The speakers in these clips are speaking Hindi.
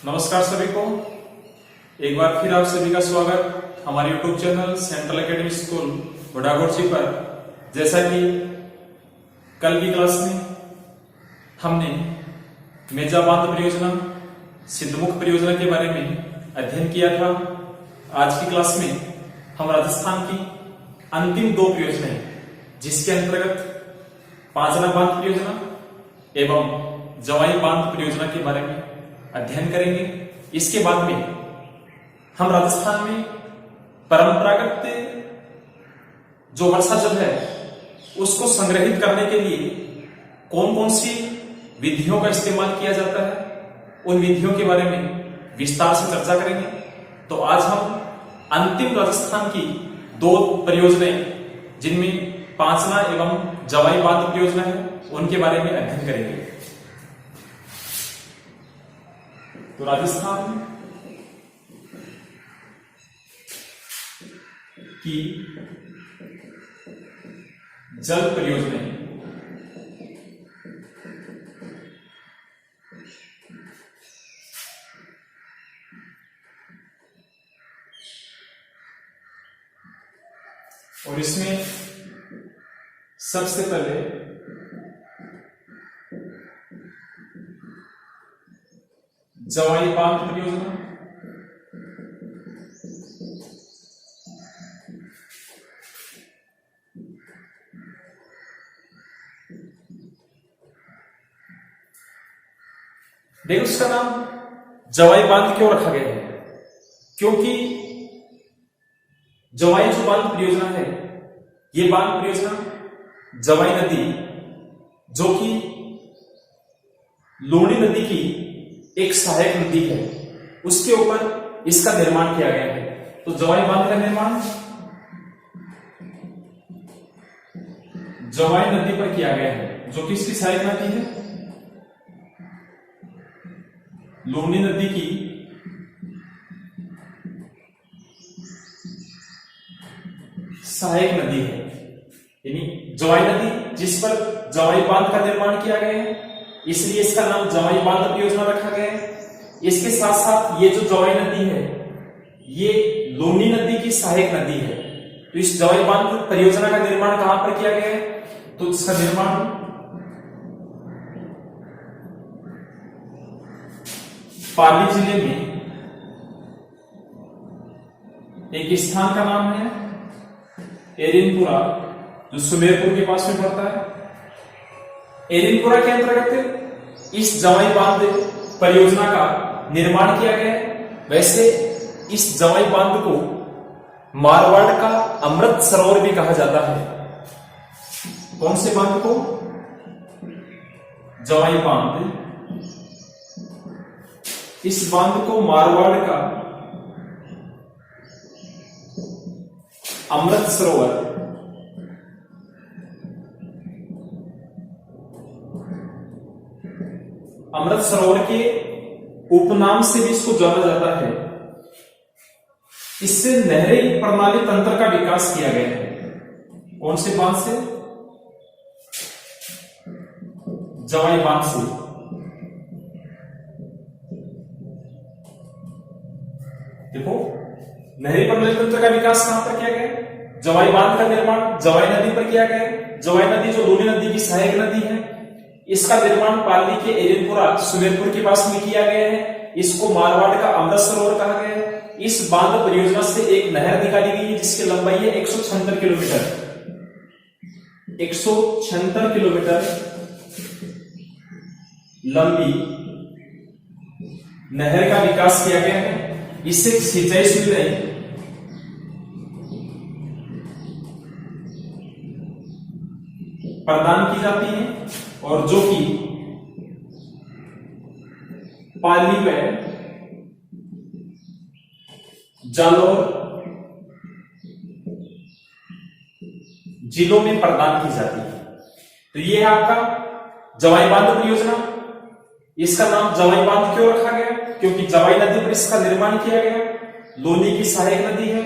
नमस्कार सभी को, एक बार फिर आप सभी का स्वागत हमारे YouTube channel Central Academy School Budhagodchi पर। जैसा कि कल की क्लास में हमने मेजा बांध परियोजना, सिद्धमुख परियोजना के बारे में अध्ययन किया था। आज की क्लास में हम राजस्थान की अंतिम दो परियोजनाएं, जिसके अंतर्गत पांचना बांध परियोजना एवं जवाई बांध परियोजना के बारे में अध्ययन करेंगे। इसके बाद में हम राजस्थान में परंपरागत जो वर्षा जल है उसको संग्रहित करने के लिए कौन कौन सी विधियों का इस्तेमाल किया जाता है, उन विधियों के बारे में विस्तार से चर्चा करेंगे। तो आज हम अंतिम राजस्थान की दो परियोजनाएं, जिनमें पांचना एवं जवाई बांध परियोजना है, उनके बारे में अध्ययन करेंगे। तो राजस्थान की जल परियोजनाएं और इसमें सबसे पहले जवाई बांध परियोजना। देखो, उसका नाम जवाई बांध क्यों रखा गया है? क्योंकि जवाई जो बांध परियोजना है, ये बांध परियोजना जवाई नदी, जो कि लूणी नदी की एक सहायक नदी है, उसके ऊपर इसका निर्माण किया गया है। तो जवाई बांध का निर्माण जवाई नदी पर किया गया है, जो कि इसकी सहायक नदी है, लूणी नदी की सहायक नदी है। यानी जवाई नदी जिस पर जवाई बांध का निर्माण किया गया है, इसलिए इसका नाम जवाई बांध परियोजना रखा गया है। इसके साथ साथ ये जो जवाई नदी है, ये लूणी नदी की सहायक नदी है। तो इस जवाई बांध परियोजना का निर्माण कहां पर किया गया है? तो इसका निर्माण पाली जिले में एक स्थान का नाम है एरिनपुरा, जो सुमेरपुर के पास में पड़ता है। एरिनपुरा के अंतर्गत इस जवाई बांध परियोजना का निर्माण किया गया है। वैसे इस जवाई बांध को मारवाड़ का अमृत सरोवर भी कहा जाता है। कौन से बांध को? जवाई बांध। इस बांध को मारवाड़ का अमृत सरोवर अमृत सरोवर के उपनाम से भी इसको जाना जाता है। इससे नहरी प्रणाली तंत्र का विकास किया गया है। कौन से बांध से? जवाई बांध से। देखो, नहरी प्रणाली तंत्र का विकास कहां पर किया गया? जवाई बांध का निर्माण जवाई नदी पर किया गया। जवाई नदी जो लूणी नदी की सहायक नदी है, इसका निर्माण पाली के एरिनपुरा सुमेरपुर के पास में किया गया है। इसको मारवाड़ का अमृत सरोवर कहा गया है। इस बांध परियोजना से एक नहर निकाली गई है, जिसकी लंबाई है 176 किलोमीटर। 176 किलोमीटर लंबी नहर का विकास किया गया है। इससे सिंचाई सुविधाएं प्रदान की जाती है, और जो कि पाली व जालौर जिलों में प्रदान की जाती है। तो ये है आपका जवाई बांध परियोजना। इसका नाम जवाई बांध क्यों रखा गया? क्योंकि जवाई नदी पर इसका निर्माण किया गया। लूणी की सहायक नदी है।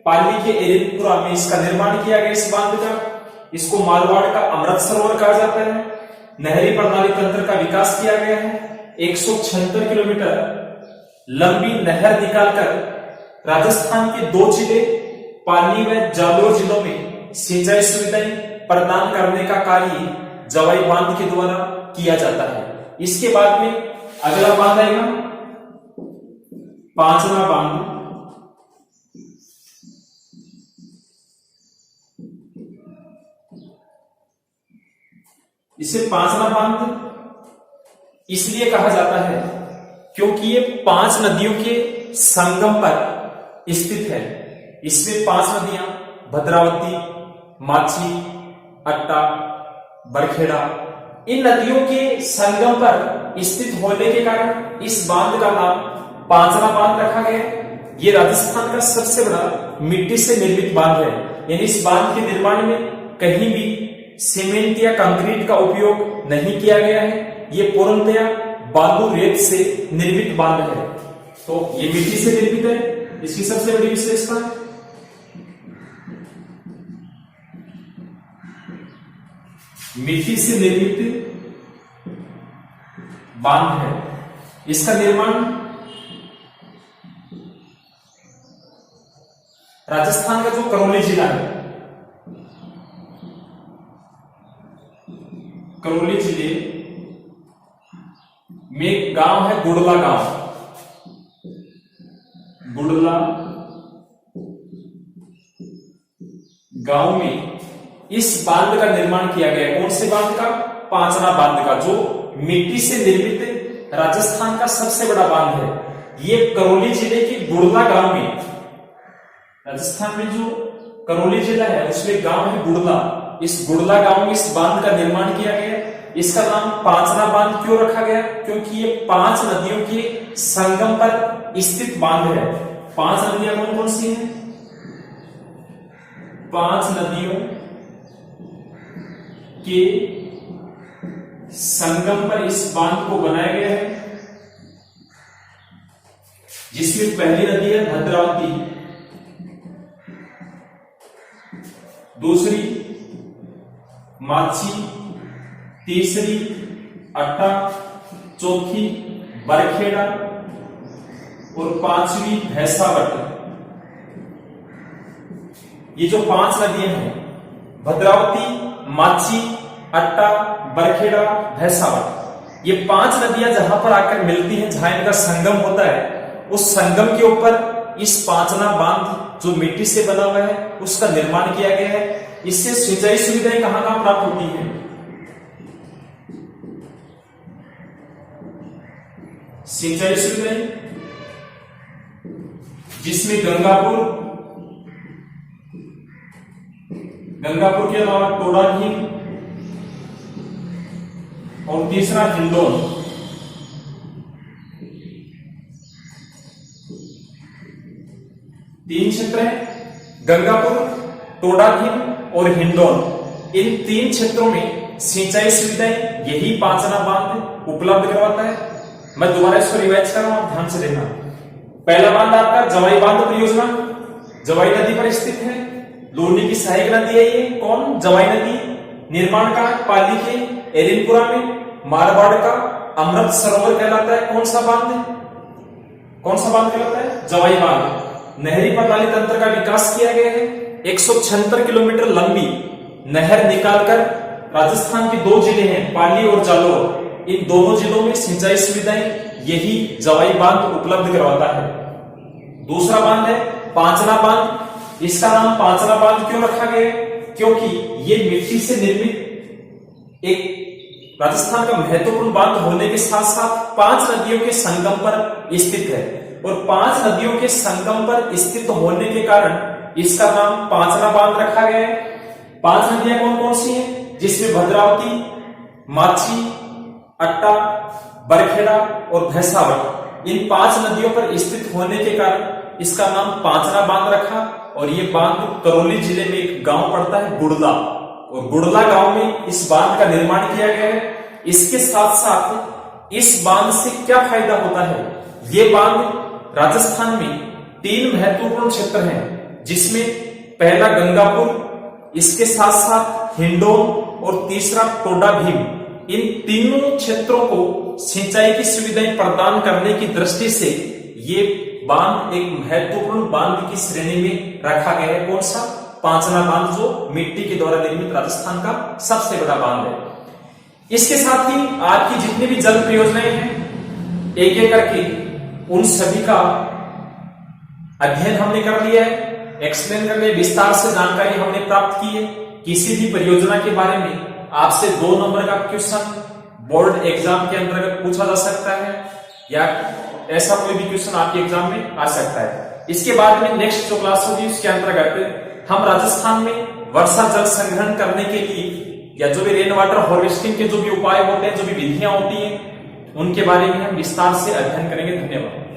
पाली के एरिनपुरा में इसका निर्माण किया गया इस बांध का। इसको मारवाड़ का अमृत सरोवर कहा जाता है। नहरी प्रणाली तंत्र का विकास किया गया है। 176 किलोमीटर लंबी नहर निकालकर राजस्थान के 2 जिले पाली व जालोर जिलों में सिंचाई सुविधाएं प्रदान करने का कार्य जवाई बांध के द्वारा किया जाता है। इसके बाद में अगला बांध आएगा पांचना बांध। इसे पांचना बांध इसलिए कहा जाता है क्योंकि ये 5 नदियों के संगम पर स्थित है। इसमें 5 नदियां भद्रावती, माची, अट्टा, बरखेड़ा, इन नदियों के संगम पर स्थित होने के कारण इस बांध का नाम पांचना बांध रखा गया। ये राजस्थान का सबसे बड़ा मिट्टी से निर्मित बांध है। यानी इस बांध के निर्माण में कहीं भी सीमेंट या कंक्रीट का उपयोग नहीं किया गया है। ये पूर्णतया बालू रेत से निर्मित बांध है। तो ये मिट्टी से निर्मित है। इसकी सबसे बड़ी विशेषता मिट्टी से निर्मित बांध है। इसका निर्माण राजस्थान का जो करौली जिला है, करौली जिले में एक गांव है गुड़ला गांव। गुड़ला गांव में इस बांध का निर्माण किया गया। कौन से बांध का? पांचना बांध का, जो मिट्टी से निर्मित राजस्थान का सबसे बड़ा बांध है। ये करौली जिले के गुड़ला गांव में, राजस्थान में जो करौली जिला है उसमें गांव है गुड़ला। इस गुड़ला गांव में इस बांध का निर्माण किया गया। इसका नाम पांचना बांध क्यों रखा गया? क्योंकि ये 5 नदियों के संगम पर स्थित बांध है। 5 नदियां कौन कौन सी हैं? 5 नदियों के संगम पर इस बांध को बनाया गया है, जिसमें पहली नदी है भद्रावती, दूसरी माची, तीसरी अट्टा, चौथी बरखेड़ा और 5वीं भैंसावट। ये जो 5 नदियां हैं भद्रावती, माची, अट्टा, बरखेड़ा, भैंसावट, ये 5 नदियां जहां पर आकर मिलती हैं, जहां इनका संगम होता है, उस संगम के ऊपर इस पांचना बांध जो मिट्टी से बना हुआ है उसका निर्माण किया गया है। इससे सिंचाई सुविधाएं कहां कहां प्राप्त होती हैं? सिंचाई सुविधाएं जिसमें गंगापुर के अलावा टोडाभीम और तीसरा हिंडौन, तीन क्षेत्र हैं। गंगापुर, टोडाभीम और हिंडौन, इन 3 क्षेत्रों में सिंचाई सुविधाएं यही पांचना बांध उपलब्ध करवाता है। मैं दोबारा इसको रिवाइज कर रहा हूं, ध्यान से देखना। पहला बांध आपका जवाई बांध परियोजना, जवाई नदी पर स्थित है। लोनी की सहायक नदी है ये। कौन? जवाई नदी। निर्माण का पाली के एरिनपुरा में, मारवाड़ का अमृत सरोवर कहलाता है। कौन सा बांध? कौन सा बांध कहलाता है? जवाई बांध। नहरी प्रणाली तंत्र का विकास किया गया है। 176 किलोमीटर लंबी नहर निकालकर राजस्थान के 2 जिले हैं पाली और जालोर, इन दोनों जिलों में सिंचाई सुविधाएं यही जवाई बांध उपलब्ध करवाता है। दूसरा बांध है पांचना बांध। इसका नाम पांचना बांध क्यों रखा गया? क्योंकि ये मिट्टी से निर्मित एक राजस्थान का महत्वपूर्ण बांध होने के साथ साथ 5 नदियों के संगम पर स्थित है, और 5 नदियों के संगम पर स्थित होने के कारण इसका नाम पांचना बांध रखा गया है। 5 नदियां कौन कौन सी हैं? जिसमें भद्रावती, माची, अट्टा, बरखेड़ा और भैंसावट, इन 5 नदियों पर स्थित होने के कारण इसका नाम पांचना बांध रखा। और ये बांध करौली जिले में एक गांव पड़ता है गुड़ला, और गुड़ला गांव में इस बांध का निर्माण किया गया है। इसके साथ साथ इस बांध से क्या फायदा होता है? ये बांध राजस्थान में 3 महत्वपूर्ण क्षेत्र हैं, जिसमें पहला गंगापुर, इसके साथ साथ हिंडौन और तीसरा टोडाभीम, इन तीनों क्षेत्रों को सिंचाई की सुविधाएं प्रदान करने की दृष्टि से ये बांध एक महत्वपूर्ण बांध की श्रेणी में रखा गया है। कौन सा? पांचना बांध, जो मिट्टी के द्वारा निर्मित राजस्थान का सबसे बड़ा बांध है। इसके साथ ही आपकी जितनी भी जल परियोजनाएं हैं, एक एक करके उन सभी का अध्ययन हमने कर लिया है, एक्सप्लेन कर लिया, विस्तार से जानकारी हमने प्राप्त की है। किसी भी परियोजना के बारे में आपसे 2 नंबर का क्वेश्चन बोर्ड एग्जाम के अंतर्गत पूछा जा सकता है, या ऐसा कोई भी क्वेश्चन आपके एग्जाम में आ सकता है। इसके बाद में नेक्स्ट जो क्लास होगी उसके अंतर्गत हम राजस्थान में वर्षा जल संग्रहण करने के लिए, या जो भी रेन वाटर हार्वेस्टिंग के जो भी उपाय होते हैं, जो भी विधियां होती हैं, उनके बारे में हम विस्तार से अध्ययन करेंगे। धन्यवाद।